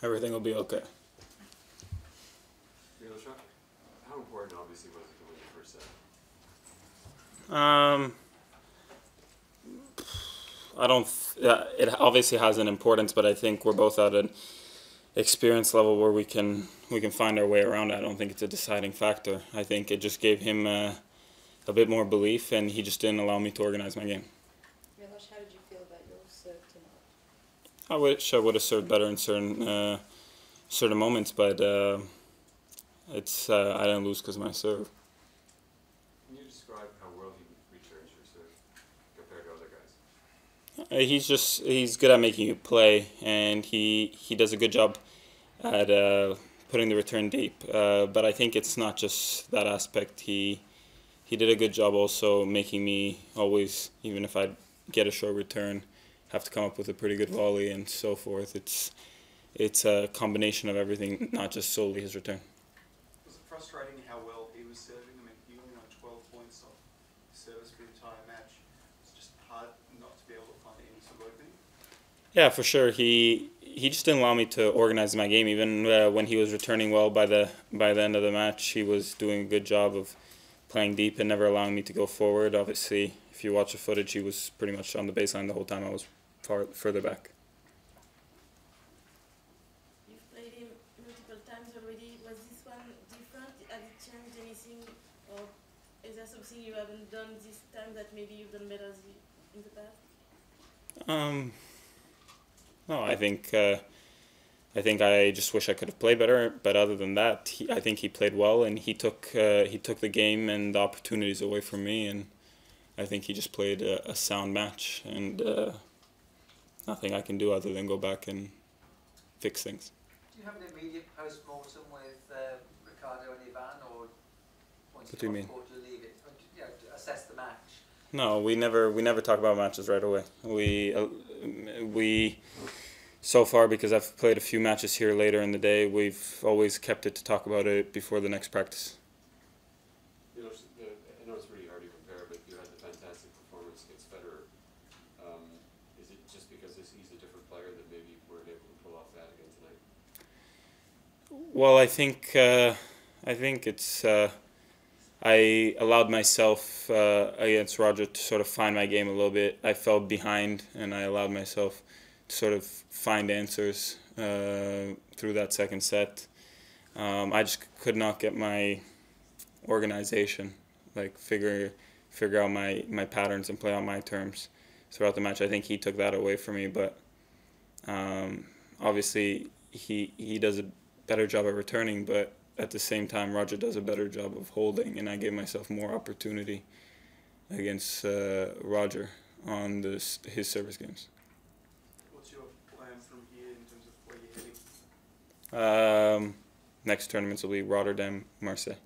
everything will be okay. Milos, how important, obviously, was it to win the first set? I don't. It obviously has an importance, but I think we're both at an experience level where we can find our way around it. I don't think it's a deciding factor. I think it just gave him a bit more belief, and he just didn't allow me to organize my game. Milos, how did you feel about your serve tonight? I wish I would have served better in certain moments, but it's I didn't lose because of my serve. Can you describe how well he returns your serve compared to other guys? He's good at making you play, and he does a good job at putting the return deep. But I think it's not just that aspect. He did a good job also making me always, even if I get a short return, have to come up with a pretty good volley and so forth. It's a combination of everything, not just solely his return. Was it frustrating how well he was serving? I mean, he only got 12 points off service for the entire match. It's just hard not to be able to find any sort of opening. Yeah, for sure. He just didn't allow me to organize my game. Even when he was returning well by the end of the match, he was doing a good job of playing deep and never allowing me to go forward. Obviously, if you watch the footage, he was pretty much on the baseline the whole time. I was further back. You've played him multiple times already. Was this one different? Has it changed anything? Or is there something you haven't done this time that maybe you've done better in the past? No, I think I just wish I could have played better. But other than that, I think he played well, and he took the game and the opportunities away from me, and I think he just played a sound match, and nothing I can do other than go back and fix things. Do you have an immediate post-mortem with Ricardo and Ivan, or once What do you mean? court you leave it, to assess the match? No, we never talk about matches right away. We so far, because I've played a few matches here later in the day, we've always kept it to talk about it before the next practice. You know, I know it's really hard to compare, but you had the fantastic performance against Federer. Is it just because he's a different player that maybe you weren't able to pull off that again tonight? Well, I think it's I allowed myself against Roger to sort of find my game a little bit. I fell behind, and I allowed myself to sort of find answers through that second set. I just could not get my organization, like figure out my patterns and play on my terms throughout the match. I think he took that away from me, but obviously he does a better job at returning, but at the same time Roger does a better job of holding, and I gave myself more opportunity against Roger on his service games. What's your plan from here in terms of where you're heading? Next tournaments will be Rotterdam, Marseille.